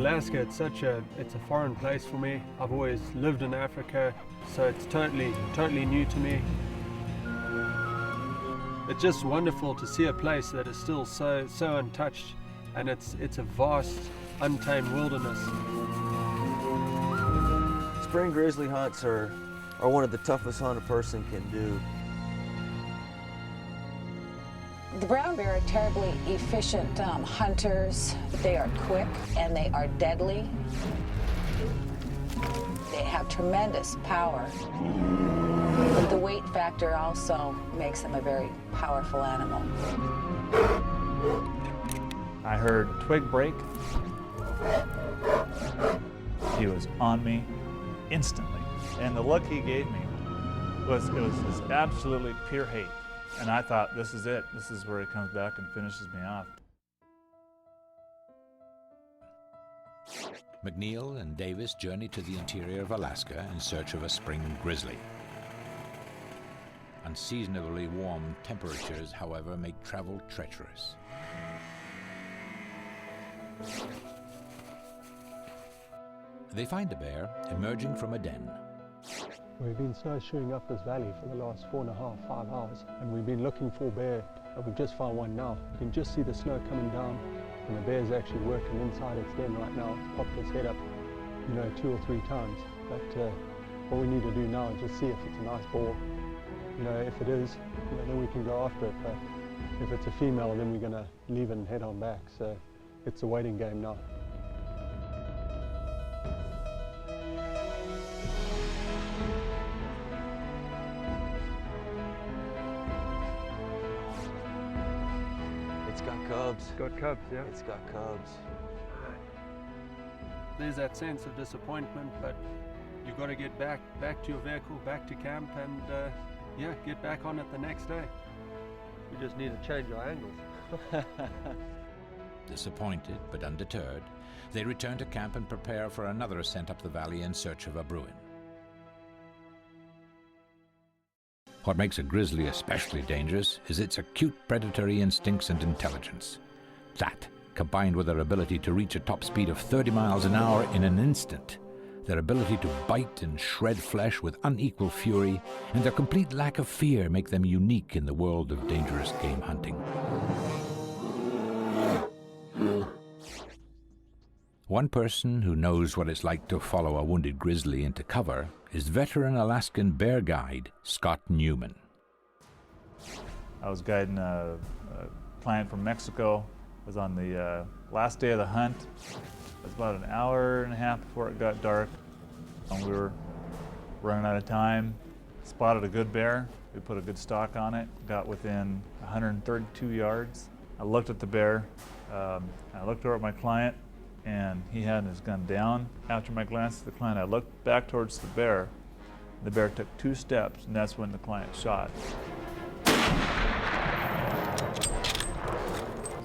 Alaska, it's a foreign place for me. I've always lived in Africa, so it's totally new to me. It's just wonderful to see a place that is still so untouched, and it's a vast, untamed wilderness. Spring grizzly hunts are one of the toughest hunt a person can do. The brown bear are terribly efficient hunters. They are quick and they are deadly. They have tremendous power. But the weight factor also makes them a very powerful animal. I heard a twig break. He was on me instantly. And the look he gave me was just absolutely pure hate. And I thought, this is it. This is where he comes back and finishes me off. McNeil and Davis journeyed to the interior of Alaska in search of a spring grizzly. Unseasonably warm temperatures, however, make travel treacherous. They find the bear emerging from a den. We've been snowshoeing up this valley for the last 4.5, 5 hours, and we've been looking for a bear, and we've just found one now. You can just see the snow coming down, and the bear's actually working inside its den right now. It's popped its head up, 2 or 3 times. But what we need to do now is just see if it's a nice boar. If it is, then we can go after it. But if it's a female, then we're going to leave it and head on back. So it's a waiting game now. It's got cubs. It's got cubs, yeah. It's got cubs. There's that sense of disappointment, but you've got to get back to your vehicle, back to camp, and get back on it the next day. We just need to change our angles. Disappointed but undeterred, they return to camp and prepare for another ascent up the valley in search of a bruin. What makes a grizzly especially dangerous is its acute predatory instincts and intelligence. That, combined with their ability to reach a top speed of 30 miles an hour in an instant, their ability to bite and shred flesh with unequal fury, and their complete lack of fear make them unique in the world of dangerous game hunting. One person who knows what it's like to follow a wounded grizzly into cover is veteran Alaskan bear guide Scott Newman. I was guiding a client from Mexico. I was on the last day of the hunt. It was about an hour and a half before it got dark. And we were running out of time. Spotted a good bear. We put a good stalk on it. Got within 132 yards. I looked at the bear. I looked over at my client, and he had his gun down. After my glance at the client, I looked back towards the bear. The bear took 2 steps, and that's when the client shot.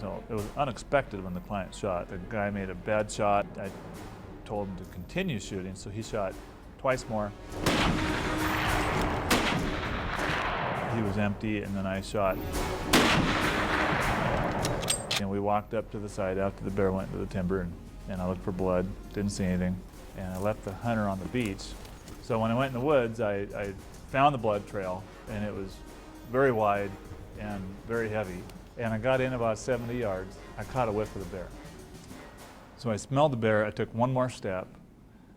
So it was unexpected when the client shot. The guy made a bad shot. I told him to continue shooting, so he shot twice more. He was empty, and then I shot. And we walked up to the side after the bear went into the timber, and I looked for blood, didn't see anything, and I left the hunter on the beach. So when I went in the woods, I found the blood trail, and it was very wide and very heavy. And I got in about 70 yards. I caught a whiff of the bear. So I smelled the bear. I took one more step,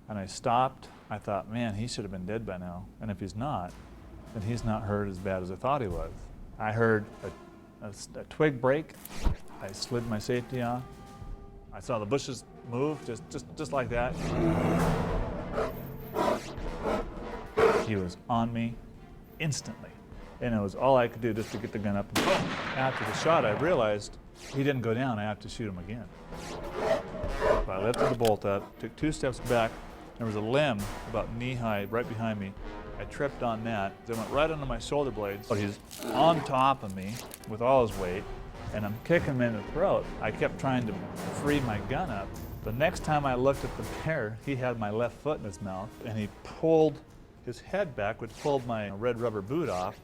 and I stopped. I thought, man, he should have been dead by now. And if he's not, then he's not hurt as bad as I thought he was. I heard a twig break. I slid my safety on. I saw the bushes move, just like that. He was on me instantly. And it was all I could do just to get the gun up. And boom! After the shot, I realized he didn't go down. I have to shoot him again. So I lifted the bolt up, took 2 steps back. There was a limb about knee-high right behind me. I tripped on that. It went right under my shoulder blades. He's on top of me with all his weight, and I'm kicking him in the throat. I kept trying to free my gun up. The next time I looked at the bear, he had my left foot in his mouth, and he pulled his head back, which pulled my red rubber boot off,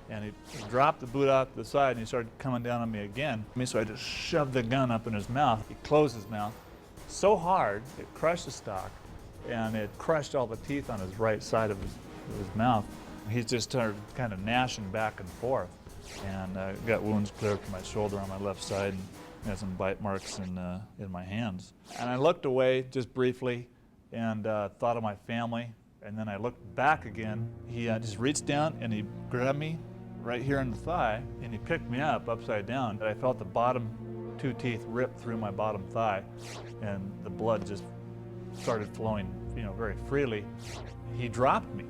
and he dropped the boot off to the side, and he started coming down on me again. So I just shoved the gun up in his mouth. He closed his mouth, so hard it crushed the stock, and it crushed all the teeth on his right side of his mouth. He just started kind of gnashing back and forth, and got wounds clear to my shoulder on my left side, and had some bite marks in my hands. And I looked away just briefly and thought of my family, and then I looked back again. He just reached down and he grabbed me right here in the thigh, and he picked me up upside down. And I felt the bottom 2 teeth rip through my bottom thigh, and the blood just started flowing, you know, very freely. He dropped me.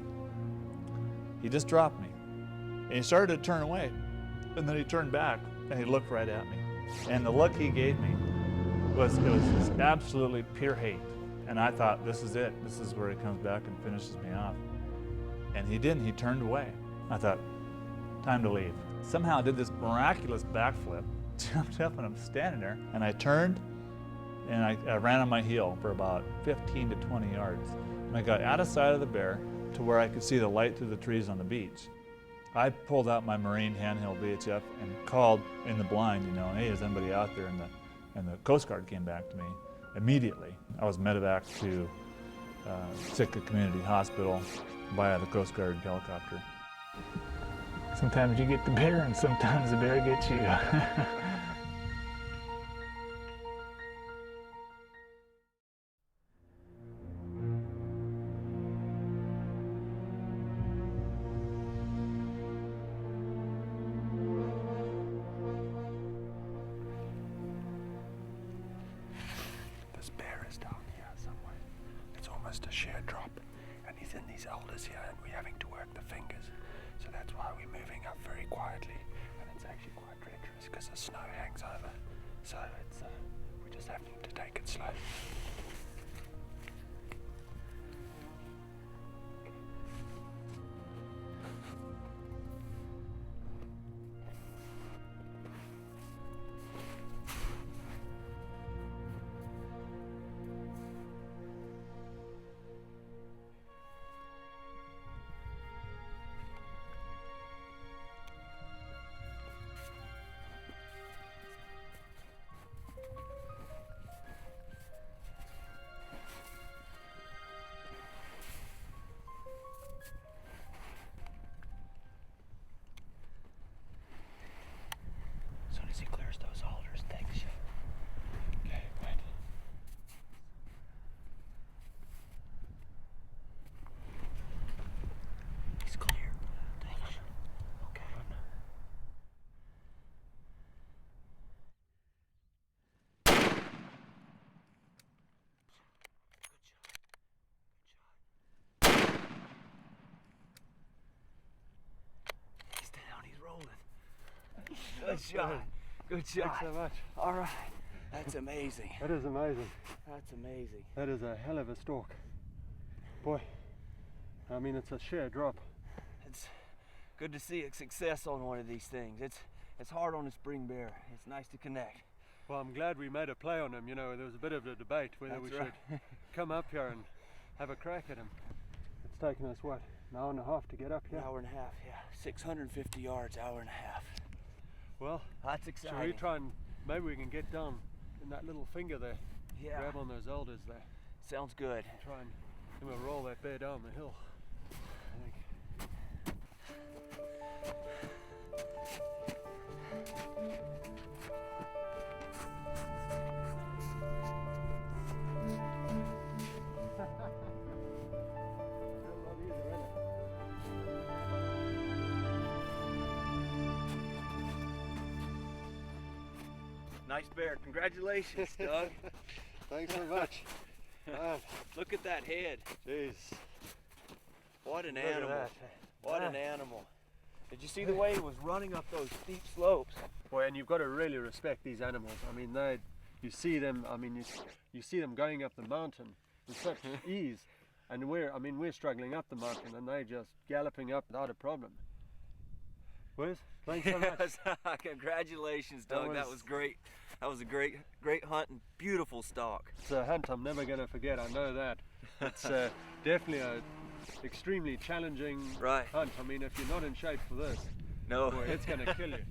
He just dropped me. And he started to turn away, and then he turned back and he looked right at me. And the look he gave me was just absolutely pure hate. And I thought, this is it. This is where he comes back and finishes me off. And he didn't. He turned away. I thought, time to leave. Somehow I did this miraculous backflip, jumped up, and I'm standing there. And I turned, and I ran on my heel for about 15 to 20 yards. And I got out of sight of the bear to where I could see the light through the trees on the beach. I pulled out my Marine handheld VHF and called in the blind, you know, hey, is anybody out there? And the Coast Guard came back to me immediately. I was medevac to Sitka Community Hospital via the Coast Guard helicopter. Sometimes you get the bear, and sometimes the bear gets you. This bear is down here somewhere. It's almost a sheer drop, and he's in these alders here, and we're having to work the fingers. So that's why we're moving up very quietly, and it's actually quite treacherous because the snow hangs over. So it's we're just having to take it slow. As soon as he clears those alders, takes you. Okay, wait. He's clear. Takes you. Okay. He's down, he's rolling. Good shot. Good shot. Thanks so much. All right. That's amazing. That is amazing. That's amazing. That is a hell of a stalk. Boy, I mean, it's a sheer drop. It's good to see a success on one of these things. It's hard on a spring bear. It's nice to connect. Well, I'm glad we made a play on him. You know, there was a bit of a debate whether That's we right. should come up here and have a crack at him. It's taken us, what, an hour and a half to get up here? An hour and a half, yeah. 650 yards, hour and a half. Well, That's exciting. shall we try and maybe we can get down in that little finger there, Yeah. grab on those alders there, Sounds good. try and then we'll roll that bear down the hill. I think. Nice bear. Congratulations, Doug. Thanks very much. Look at that head. Jeez. What an Look at animal. that. What an animal. Did you see the way he was running up those steep slopes? Boy, and you've got to really respect these animals. I mean, you see them. I mean, you see them going up the mountain with such ease, and we're struggling up the mountain, and they're just galloping up without a problem. Wes, thanks so much. Congratulations, Doug. That was- was great. That was a great hunt and beautiful stalk. It's a hunt I'm never going to forget. I know that. It's definitely a extremely challenging Right. hunt. I mean, if you're not in shape for this, No. boy, it's going to kill you.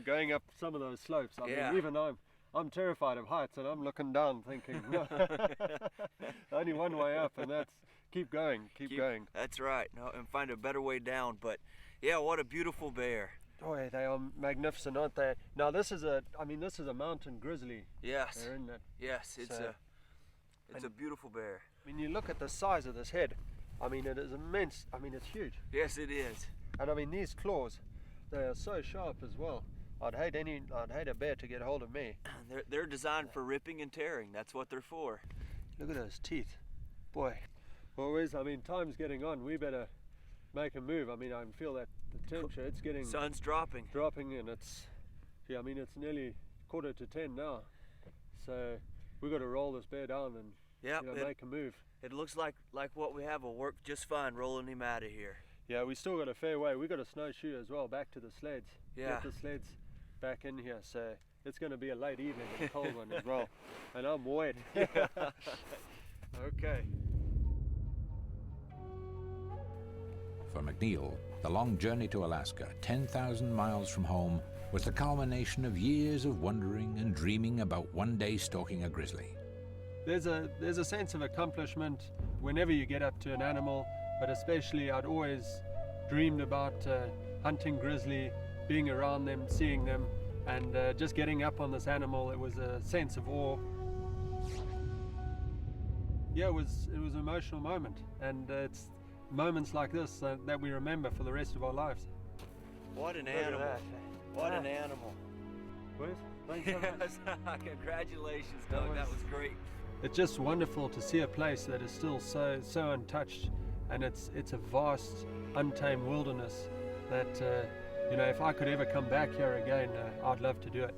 Going up some of those slopes. I Yeah. mean, even I'm terrified of heights, and I'm looking down thinking, no, only one way up, and that's keep going. That's right. No, and find a better way down. But yeah, what a beautiful bear. Boy, they are magnificent, aren't they? Now this is a mountain grizzly. Yes. They're in it. Yes, it's a beautiful bear. I mean, you look at the size of this head. I mean, it is immense. I mean, it's huge. Yes, it is. And I mean, these claws, they are so sharp as well. I'd hate a bear to get hold of me. They're designed for ripping and tearing. That's what they're for. Look at those teeth. Boy. Well, Wes, I mean, time's getting on. We better make a move. I mean, I can feel that the temperature, it's getting... Sun's dropping. And it's, yeah, I mean, it's nearly 9:45 now. So we've got to roll this bear down and make a move. It looks like what we have will work just fine rolling him out of here. Yeah, we still got a fair way. We got a snowshoe as well back to the sleds. Yeah. Get the sleds back in here. So it's going to be a late evening and a cold one as well. And I'm wet. Okay. For McNeil, the long journey to Alaska, 10,000 miles from home, was the culmination of years of wondering and dreaming about one day stalking a grizzly. There's a sense of accomplishment whenever you get up to an animal, but especially I'd always dreamed about hunting grizzly, being around them, seeing them, and just getting up on this animal. It was a sense of awe. Yeah, it was an emotional moment, and it's moments like this that we remember for the rest of our lives. What an animal! What an animal! Wes, thanks so much. Congratulations, Doug. That was great. It's just wonderful to see a place that is still so untouched, and it's a vast, untamed wilderness that if I could ever come back here again, I'd love to do it.